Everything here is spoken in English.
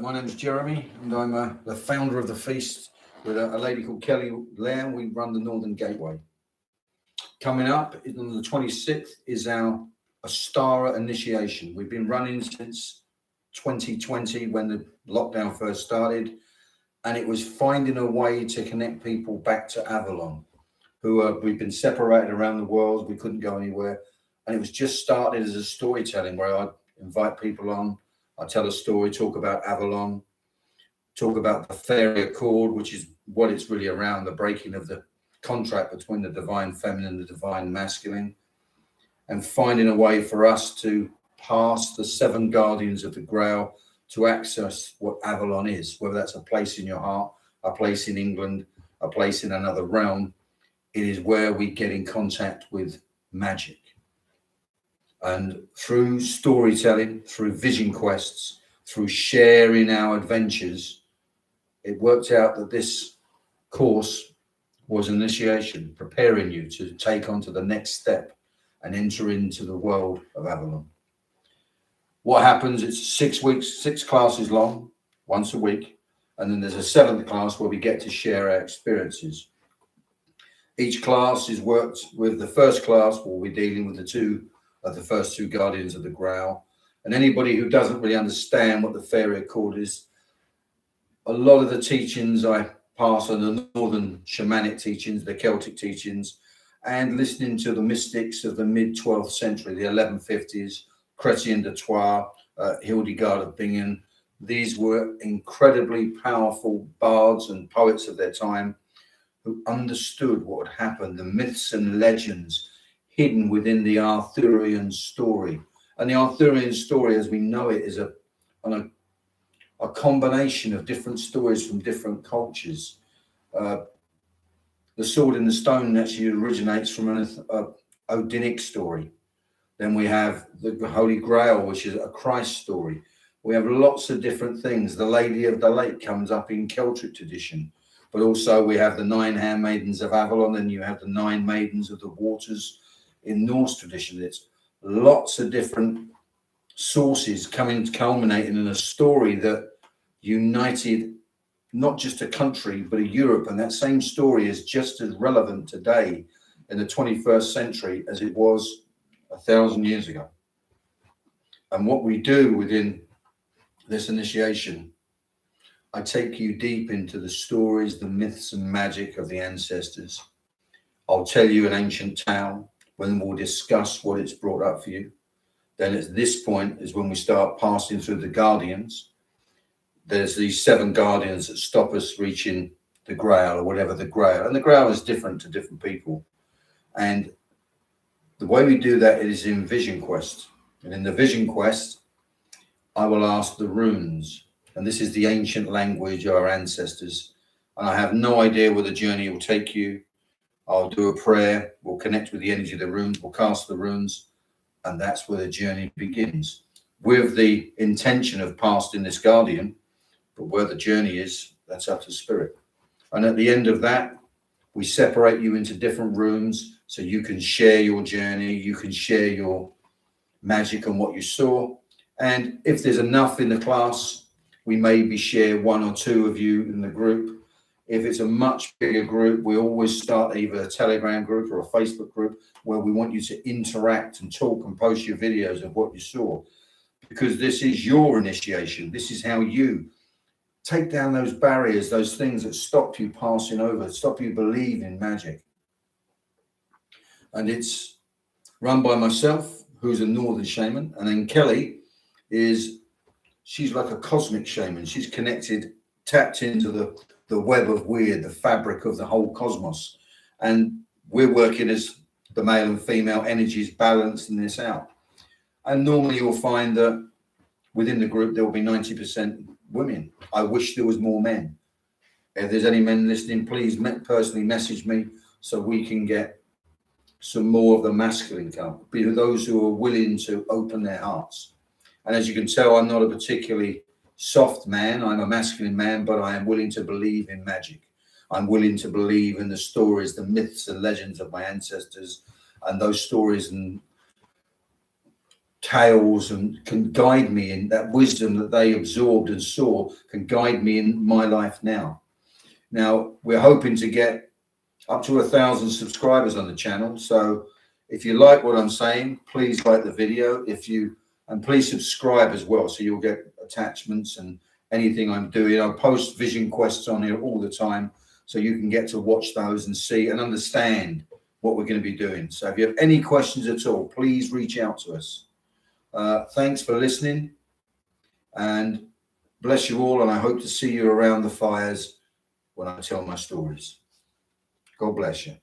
My name is Jeremy, and I'm the founder of the feast with a lady called Kelly Lamb. We run the Northern Gateway. Coming up on the 26th is our Ostara initiation. We've been running since 2020 when the lockdown first started, and it was finding a way to connect people back to Avalon, we've been separated around the world. We couldn't go anywhere, and it was just started as a storytelling where I'd invite people on. I tell a story, talk about Avalon, talk about the fairy accord, which is what it's really around, the breaking of the contract between the divine feminine and the divine masculine, and finding a way for us to pass the seven guardians of the Grail to access what Avalon is, whether that's a place in your heart, a place in England, a place in another realm. It is where we get in contact with magic. And through storytelling, through vision quests, through sharing our adventures, it worked out that this course was an initiation, preparing you to take on to the next step and enter into the world of Avalon. What happens, it's 6 weeks, 6 classes long, once a week, and then there's a 7th class where we get to share our experiences. Each class is worked with. The first class we'll be dealing with the first two guardians of the Grail, and anybody who doesn't really understand what the fairy accord is, a lot of the teachings I pass are the northern shamanic teachings, the Celtic teachings, and listening to the mystics of the mid-12th century, the 1150s, Chrétien de Troyes, Hildegard of Bingen. These were incredibly powerful bards and poets of their time who understood what had happened, the myths and legends hidden within the Arthurian story. And the Arthurian story, as we know it, is a combination of different stories from different cultures. The Sword in the Stone actually originates from an Odinic story. Then we have the Holy Grail, which is a Christ story. We have lots of different things. The Lady of the Lake comes up in Celtic tradition, but also we have the 9 handmaidens of Avalon, and you have the 9 maidens of the waters in Norse tradition. It's lots of different sources culminating in a story that united not just a country, but a Europe. And that same story is just as relevant today in the 21st century as it was 1,000 years ago. And what we do within this initiation, I take you deep into the stories, the myths and magic of the ancestors. I'll tell you an ancient tale, when we'll discuss what it's brought up for you. Then at this point is when we start passing through the guardians. There's these 7 guardians that stop us reaching the Grail, or whatever the Grail. And the Grail is different to different people. And the way we do that is in Vision Quest. And in the Vision Quest, I will ask the runes. And this is the ancient language of our ancestors. And I have no idea where the journey will take you. I'll do a prayer, we'll connect with the energy of the runes, we'll cast the runes, and that's where the journey begins, with the intention of passing this guardian. But where the journey is, that's up to spirit. And at the end of that, we separate you into different rooms so you can share your journey, you can share your magic and what you saw. And if there's enough in the class, we maybe share 1 or 2 of you in the group. If it's a much bigger group, we always start either a Telegram group or a Facebook group where we want you to interact and talk and post your videos of what you saw. Because this is your initiation. This is how you take down those barriers, those things that stop you passing over, stop you believing magic. And it's run by myself, who's a northern shaman. And then Kelly she's like a cosmic shaman. She's connected, tapped into the web of weird, the fabric of the whole cosmos. And we're working as the male and female energies balancing this out. And normally you'll find that within the group, there will be 90% women. I wish there was more men. If there's any men listening, please personally message me so we can get some more of the masculine come. Those who are willing to open their hearts. And as you can tell, I'm not a particularly soft man. I'm a masculine man, but I am willing to believe in magic. I'm willing to believe in the stories, the myths and legends of my ancestors, and those stories and tales and can guide me in that wisdom that they absorbed and saw, can guide me in my life now. Now, we're hoping to get up to 1,000 subscribers on the channel. So if you like what I'm saying, please like the video. And please subscribe as well, so you'll get attachments and anything I'm doing. I post vision quests on here all the time, so you can get to watch those and see and understand what we're going to be doing. So if you have any questions at all, please reach out to us. Thanks for listening, and bless you all. And I hope to see you around the fires when I tell my stories. God bless you.